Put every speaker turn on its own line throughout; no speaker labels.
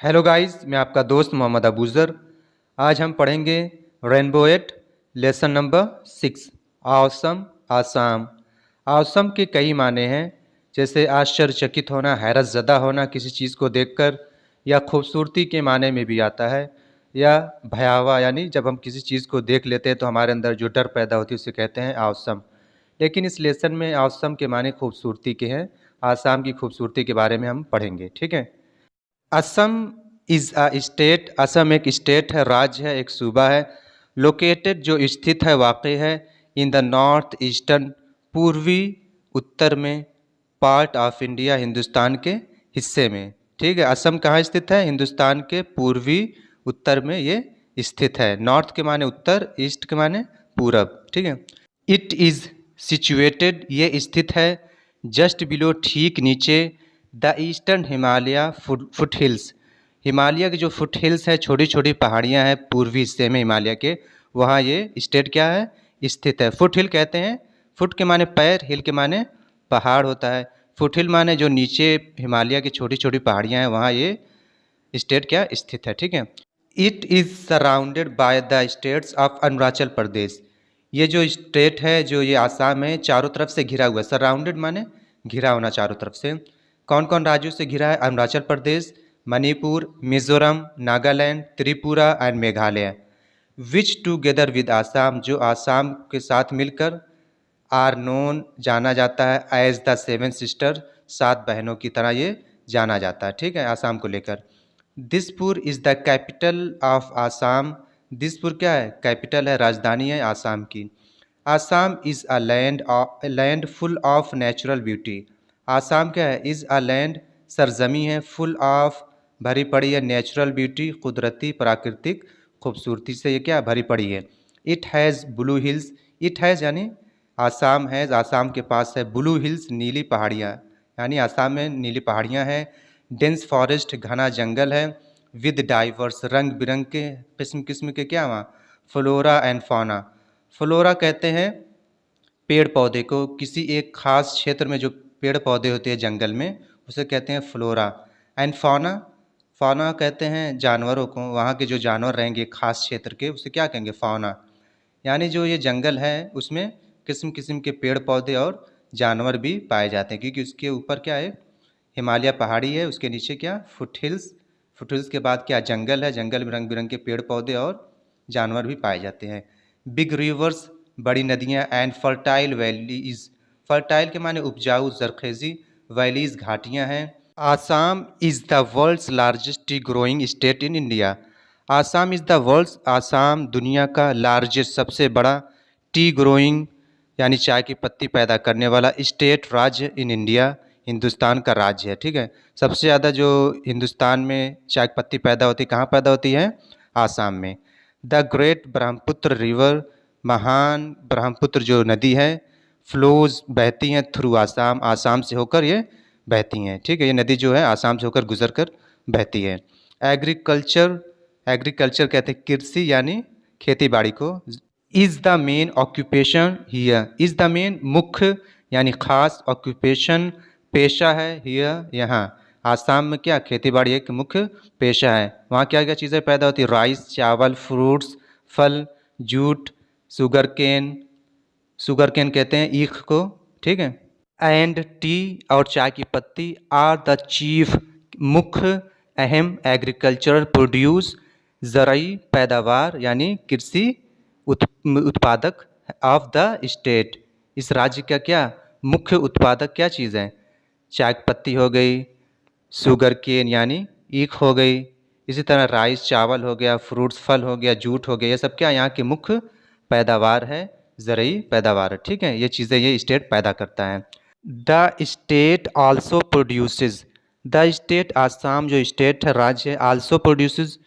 Hello guys, मैं आपका दोस्त मोहम्मद अबूज़र। आज हम पढ़ेंगे rainbow eight lesson number 6 awesome Assam. Awesome के कई माने हैं, जैसे आश्चर्यचकित होना, हैरत ज़दा होना किसी चीज़ को देखकर, या खूबसूरती के माने में भी आता है, या भयावह यानी जब हम किसी चीज़ को देख लेते हैं तो हमारे अंदर जो डर पैदा होती है उसे कहते हैं ऑसम। लेकिन इस लेसन में ऑसम के माने खूबसूरती के हैं। आसाम की खूबसूरती के बारे में हम पढ़ेंगे, ठीक है। Assam is a state. Assam एक स्टेट है, राज्य है, एक सूबा है। लोकेटेड जो स्थित है, वाक़ है, इन द नॉर्थ ईस्टर्न, पूर्वी उत्तर में, पार्ट ऑफ इंडिया, हिंदुस्तान के हिस्से में। ठीक है, असम कहाँ स्थित है? हिंदुस्तान के पूर्वी उत्तर में ये स्थित है। नॉर्थ के माने उत्तर, ईस्ट के माने पूरब। ठीक है। इट इज़ सिचुएटेड, ये स्थित है, जस्ट बिलो, ठीक नीचे, the eastern Himalaya foot hills. Himalaya के जो फुट हिल्स है, छोटी छोटी पहाड़ियाँ हैं पूर्वी हिस्से में हिमालय के, वहाँ ये स्टेट क्या है? स्थित है। फुट हिल कहते हैं, फुट के माने पैर, हिल के माने पहाड़ होता है। फुट हिल माने जो नीचे हिमालय की छोटी छोटी पहाड़ियाँ हैं, वहाँ ये स्टेट क्या स्थित है। ठीक है। It is surrounded by the states of Arunachal Pradesh. ये जो स्टेट है, जो ये आसाम है, चारों तरफ से घिरा हुआ है। सराउंडेड माने घिरा होना चारों तरफ से। कौन कौन राज्यों से घिरा है? Arunachal Pradesh, Manipur, Mizoram, Nagaland, Tripura and Meghalaya. Which together with Assam, जो आसाम के साथ मिलकर, आर नोन जाना जाता है एज द सेवन सिस्टर, सात बहनों की तरह ये जाना जाता है। ठीक है, आसाम को लेकर। Dispur is the capital of Assam. Dispur क्या है? कैपिटल है, राजधानी है आसाम की। Assam is a land full of natural beauty. Assam क्या है? इज़ अ लैंड, सरजमी है, फुल ऑफ, भरी पड़ी है, नेचुरल ब्यूटी, कुदरती प्राकृतिक खूबसूरती से ये क्या भरी पड़ी है। It has blue hills. It has यानी आसाम है, आसाम के पास है, ब्लू हिल्स, नीली पहाड़ियाँ, यानी आसाम में नीली पहाड़ियाँ हैं। डेंस फॉरेस्ट, घना जंगल है। विद डाइवर्स, रंग बिरंग के किस्म किस्म के क्या वहाँ, फ्लोरा एंड फौना। फ्लोरा कहते हैं पेड़ पौधे को, किसी एक खास क्षेत्र में जो पेड़ पौधे होते हैं जंगल में, उसे कहते हैं फ्लोरा। एंड फौना, फौना कहते हैं जानवरों को, वहाँ के जो जानवर रहेंगे खास क्षेत्र के, उसे क्या कहेंगे? फौना। यानी जो ये जंगल है उसमें किस्म किस्म के पेड़ पौधे और जानवर भी पाए जाते हैं, क्योंकि उसके ऊपर क्या है? हिमालय पहाड़ी है, उसके नीचे क्या? Foot hills. फुट हिल्स के बाद क्या? जंगल है, जंगल में रंग बिरंग के पेड़ पौधे और जानवर भी पाए जाते हैं। बिग रिवर्स, बड़ी नदियाँ, एंड फर्टाइल वैलीज। फर्टाइल के माने उपजाऊ, जरखेज़ी, वैलीज घाटियाँ हैं। Assam is the world's largest tea growing state in India. Assam is the world's, Assam दुनिया का लार्जेस्ट, सबसे बड़ा, टी ग्रोइंग यानी चाय की पत्ती पैदा करने वाला, स्टेट राज्य, इन इंडिया, हिंदुस्तान का राज्य है। ठीक है। सबसे ज़्यादा जो हिंदुस्तान में चाय की पत्ती पैदा होती है, कहाँ पैदा होती है? आसाम में। द ग्रेट ब्रह्मपुत्र रिवर, महान ब्रह्मपुत्र जो नदी है, फ्लोज बहती हैं थ्रू आसाम, आसाम से होकर ये बहती हैं। ठीक है, ये नदी जो है आसाम से होकर गुजर कर बहती है। एग्रीकल्चर, एग्रीकल्चर कहते हैं कृषि यानी खेती बाड़ी को। Is the main occupation here, is the main मुख्य यानी खास, ऑक्यूपेशन पेशा है, हियर यहाँ। आसाम में क्या? खेती बाड़ी एक मुख्य पेशा है। वहाँ क्या क्या चीज़ें पैदा होती है? राइस, चावल, फ्रूट्स, फल, jute, sugar cane, sugar cane कहते हैं ईख को। ठीक है। एंड टी, और चाय की पत्ती, आर द चीफ, मुख्य, अहम, एग्रीकल्चरल प्रोड्यूस, ज़राई पैदावार यानी कृषि उत्पादक, ऑफ द स्टेट, इस राज्य का क्या? मुख्य उत्पादक क्या चीज़ है? चाय की पत्ती हो गई, शुगर केन यानी ईख हो गई, इसी तरह राइस चावल हो गया, फ्रूट्स फल हो गया, जूट हो गया, ये सब क्या यहाँ की मुख्य पैदावार है, ज़रूरी पैदावार है। ठीक है, ये चीज़ें ये स्टेट पैदा करता है। The state also produces, the state, Assam जो स्टेट है, राज्य है, आल्सो प्रोड्यूसेस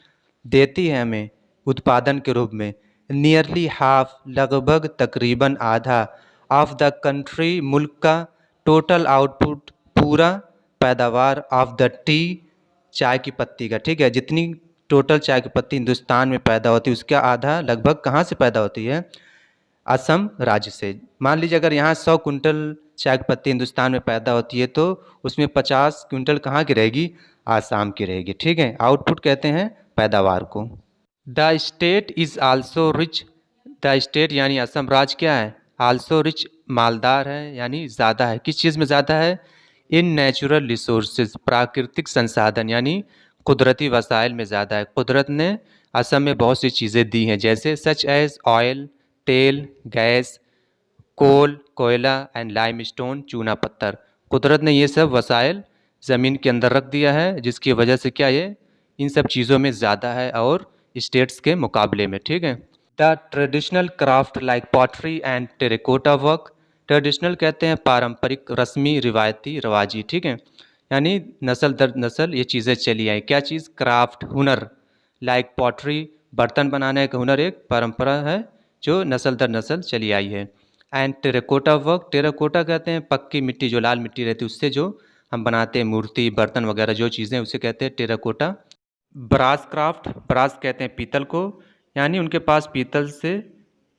देती है हमें उत्पादन के रूप में, नियरली हाफ, लगभग तकरीबन आधा, ऑफ द कंट्री, मुल्क का, टोटल आउटपुट, पूरा पैदावार, ऑफ द टी, चाय की पत्ती का। ठीक है, जितनी टोटल चाय की पत्ती हिंदुस्तान में पैदा होती है उसका आधा लगभग कहाँ से पैदा होती है? असम राज्य से। मान लीजिए अगर यहाँ 100 कुंटल चाय की पत्ती हिंदुस्तान में पैदा होती है तो उसमें 50 क्विंटल कहाँ की रहेगी? आसाम की रहेगी। ठीक है, आउटपुट कहते हैं पैदावार को। The state is also rich, the state यानी असम राज्य क्या है, आल्सो रिच मालदार है यानी ज़्यादा है। किस चीज़ में ज़्यादा है, इन नेचुरल रिसोर्सेज प्राकृतिक संसाधन यानी कुदरती वसाइल में ज़्यादा है। कुदरत ने असम में बहुत सी चीज़ें दी हैं, जैसे सच एज ऑयल, तेल, गैस, कोल, कोयला एंड लाइमस्टोन, चूना पत्थर। कुदरत ने ये सब वसाइल ज़मीन के अंदर रख दिया है, जिसकी वजह से क्या ये इन सब चीज़ों में ज़्यादा है और स्टेट्स के मुकाबले में। ठीक है, the traditional craft like pottery and terracotta work, traditional कहते हैं पारंपरिक, रस्मी, रिवायती, रवाजी। ठीक है, यानी नस्ल दर नस्ल ये चीज़ें चली आई। क्या चीज़, क्राफ्ट, हुनर, लाइक पॉटरी, बर्तन बनाने का हुनर एक परंपरा है जो नस्ल दर नस्ल चली आई है। एंड टेराकोटा वर्क, टेराकोटा कहते हैं पक्की मिट्टी, जो लाल मिट्टी रहती है उससे जो हम बनाते हैं मूर्ति, बर्तन वगैरह जो चीज़ें, उसे कहते हैं टेराकोटा। ब्रास क्राफ्ट, ब्रास कहते हैं पीतल को, यानी उनके पास पीतल से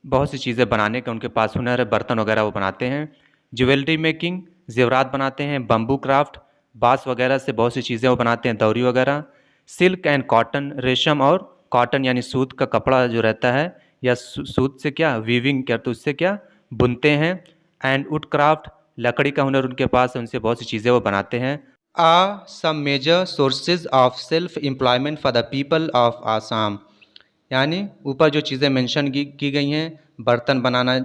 बहुत सी चीज़ें बनाने का उनके पास हुनर है, बर्तन वगैरह वो बनाते हैं। ज्वेलरी मेकिंग, जेवरात बनाते हैं। बम्बू क्राफ्ट, बाँस वगैरह से बहुत सी चीज़ें वो बनाते हैं, दौरी वगैरह। सिल्क एंड कॉटन, रेशम और कॉटन यानी सूत का कपड़ा जो रहता है, या सूत से क्या वीविंग करते, उससे क्या बुनते हैं। एंड वुड क्राफ्ट, लकड़ी का हुनर उनके पास है, उनसे बहुत सी चीज़ें वो बनाते हैं। Some major sources of self employment for the people of Assam, यानी ऊपर जो चीज़ें मेंशन की गई हैं, बर्तन बनाना,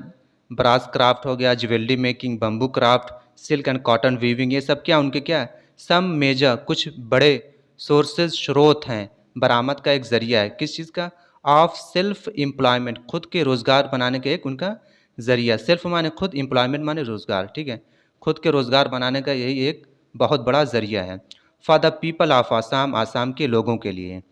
ब्रास क्राफ्ट हो गया, jewellery making, bamboo craft, silk and cotton weaving, ये सब क्या उनके क्या सम मेजर कुछ बड़े सोर्सेज स्रोत हैं, बरामद का एक ज़रिया है। किस चीज़ का, ऑफ सेल्फ एम्प्लॉयमेंट, खुद के रोज़गार बनाने का एक उनका ज़रिया। सेल्फ माने खुद, एम्प्लॉयमेंट माने रोज़गार। ठीक है, खुद के रोज़गार बनाने का यही एक बहुत बड़ा ज़रिया है। For the people of Assam, Assam के लोगों के लिए।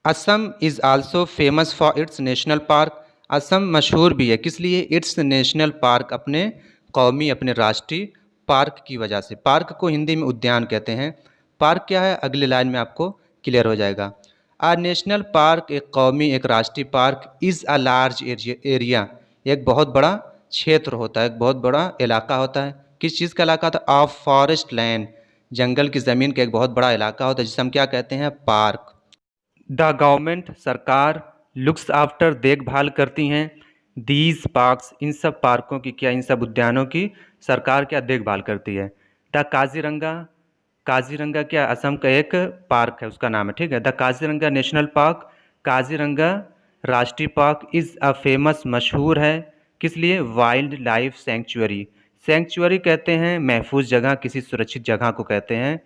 Assam is also famous for its national park, Assam मशहूर भी है किस लिए, इट्स नेशनल पार्क, अपने कौमी, अपने राष्ट्रीय पार्क की वजह से। पार्क को हिंदी में उद्यान कहते हैं। पार्क क्या है, अगली लाइन में आपको क्लियर हो जाएगा। आ नेशनल पार्क एक कौमी, एक राष्ट्रीय park, is a large area, एक बहुत बड़ा क्षेत्र होता है, एक बहुत बड़ा इलाका होता है। किस चीज़ का इलाका होता है, ऑफ फॉरेस्ट लैंड, जंगल की ज़मीन का एक बहुत बड़ा इलाका होता है, जिसे हम क्या कहते हैं, पार्क। द गवर्नमेंट, सरकार, लुक्स आफ्टर, देखभाल करती हैं, दीज पार्क्स, इन सब पार्कों की क्या, इन सब उद्यानों की सरकार क्या देखभाल करती है। द काजीरंगा, काजीरंगा क्या असम का एक पार्क है, उसका नाम है। ठीक है, the Kaziranga national park, Kaziranga राष्ट्रीय पार्क, इज़ अ फेमस, मशहूर है किस लिए, वाइल्ड लाइफ सेंचुरी। सेंचुरी कहते हैं महफूज जगह, किसी सुरक्षित जगह को कहते हैं,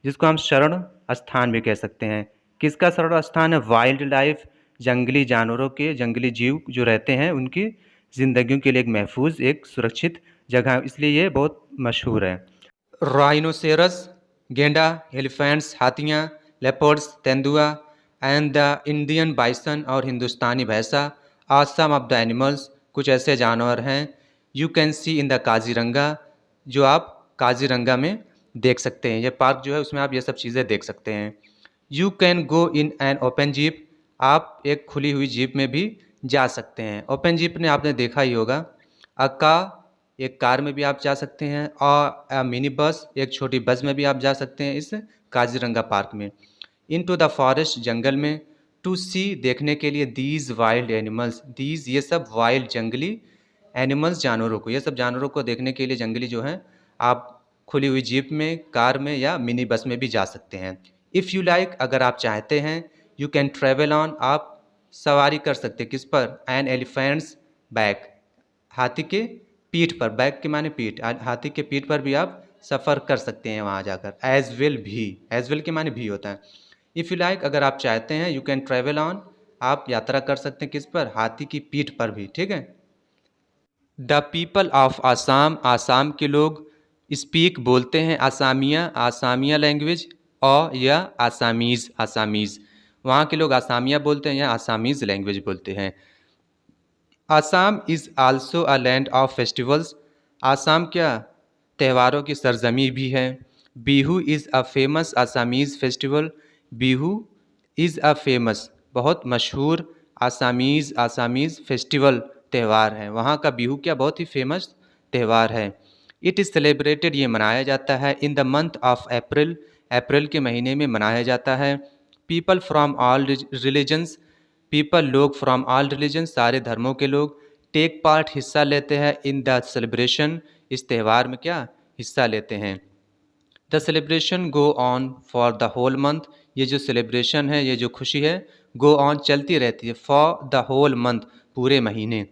जिसको हम शरण स्थान भी कह सकते हैं। किसका शरण स्थान है, वाइल्ड लाइफ, जंगली जानवरों के, जंगली जीव जो रहते हैं उनकी ज़िंदगियों के लिए एक महफूज, एक सुरक्षित जगह, इसलिए ये बहुत मशहूर है। राइनोसेरस, गेंडा, एलिफेंट्स, हाथियाँ, लेपर्ड्स, तेंदुआ एंड द इंडियन बाइसन और हिंदुस्तानी भैंसा are some of the animals, कुछ ऐसे जानवर हैं you can see in the Kaziranga, जो आप काजीरंगा में देख सकते हैं। ये पार्क जो है उसमें आप ये सब चीज़ें देख सकते हैं। You can go in an open jeep, आप एक खुली हुई जीप में भी जा सकते हैं। ओपन जीप ने आपने देखा ही होगा। अक्का, एक कार में भी आप जा सकते हैं, और मिनी बस, एक छोटी बस में भी आप जा सकते हैं इस काजीरंगा पार्क में। इनटू द फॉरेस्ट, जंगल में। टू सी, देखने के लिए। दीज वाइल्ड एनिमल्स, दीज ये सब वाइल्ड, जंगली एनिमल्स, जानवरों को, ये सब जानवरों को देखने के लिए जंगली जो हैं आप खुली हुई जीप में, कार में या मिनी बस में भी जा सकते हैं। इफ़ यू लाइक, अगर आप चाहते हैं, यू कैन ट्रेवल ऑन, आप सवारी कर सकते हैं किस पर, एन एलिफेंट्स बैक, हाथी के पीठ पर, बैक के माने पीठ, हाथी के पीठ पर भी आप सफ़र कर सकते हैं वहाँ जाकर। एज वेल भी, एज वेल के माने भी होता है। इफ़ यू लाइक, अगर आप चाहते हैं, यू कैन ट्रेवल ऑन, आप यात्रा कर सकते हैं किस पर, हाथी की पीठ पर भी। ठीक है। The people of Assam, Assam के लोग, स्पीक बोलते हैं, आसामिया, आसामिया लैंग्वेज, और या आसामीज़, आसामीज़, वहाँ के लोग आसामिया बोलते हैं या आसामीज़ लैंग्वेज बोलते हैं। Assam is also a land of festivals, Assam क्या त्योहारों की सरजमी भी है। Bihu is a famous Assamese festival, Bihu is a famous, बहुत मशहूर, आसामीज़ फेस्टिवल, त्यौहार है। वहाँ का बिहू क्या बहुत ही फेमस त्यौहार है। इट इज़ सेलिब्रेटेड, ये मनाया जाता है, in the month of April, अप्रैल के महीने में मनाया जाता है। People from all religions, people लोग, फ्रॉम ऑल रिलीजन सारे धर्मों के लोग, टेक पार्ट हिस्सा लेते हैं, इन द सेलिब्रेशन इस त्यौहार में क्या हिस्सा लेते हैं। The celebration go on for the whole month, ये जो सेलिब्रेशन है, ये जो खुशी है, गो ऑन चलती रहती है, फॉर द होल मंथ पूरे महीने।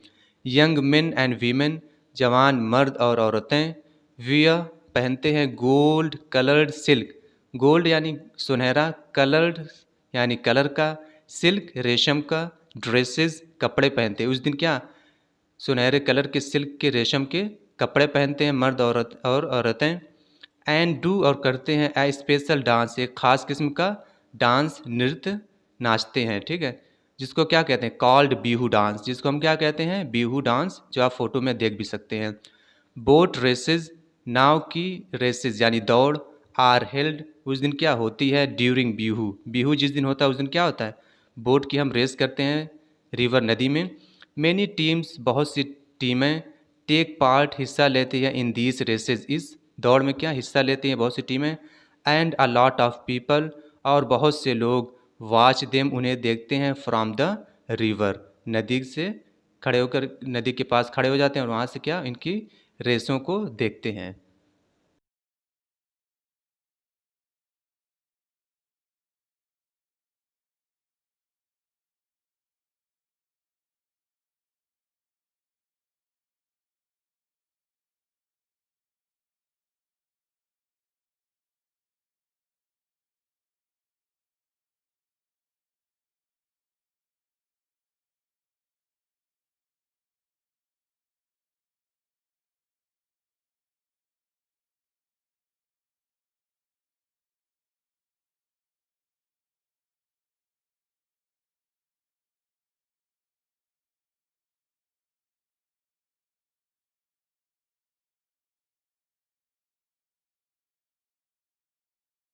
यंग मेन एंड वीमेन, जवान मर्द और औरतें, वियर पहनते हैं गोल्ड कलर्ड सिल्क, गोल्ड यानी सुनहरा, कलर्ड यानी कलर का, सिल्क रेशम का, ड्रेसेस कपड़े पहनते हैं। उस दिन क्या सुनहरे कलर के सिल्क के रेशम के कपड़े पहनते हैं मर्द और औरतें। एंड डू और करते हैं ए स्पेशल डांस, एक ख़ास किस्म का डांस नृत्य नाचते हैं, ठीक है, जिसको क्या कहते हैं कॉल्ड बिहू डांस, जिसको हम क्या कहते हैं बिहू डांस, जो आप फोटो में देख भी सकते हैं। बोट रेसेस, नाव की रेसेस यानी दौड़, आर हेल्ड उस दिन क्या होती है ड्यूरिंग बिहू, बिहू जिस दिन होता है उस दिन क्या होता है बोट की हम रेस करते हैं रिवर नदी में। मैनी टीम्स बहुत सी टीमें, टेक पार्ट हिस्सा लेती हैं इन दीज रेसेस इस दौड़ में क्या हिस्सा लेती हैं बहुत सी टीमें। And a lot of people और बहुत से लोग, वॉच देम उन्हें देखते हैं, फ्रॉम द रिवर नदी से खड़े होकर नदी के पास खड़े हो जाते हैं और वहाँ से क्या इनकी रेसों को देखते हैं।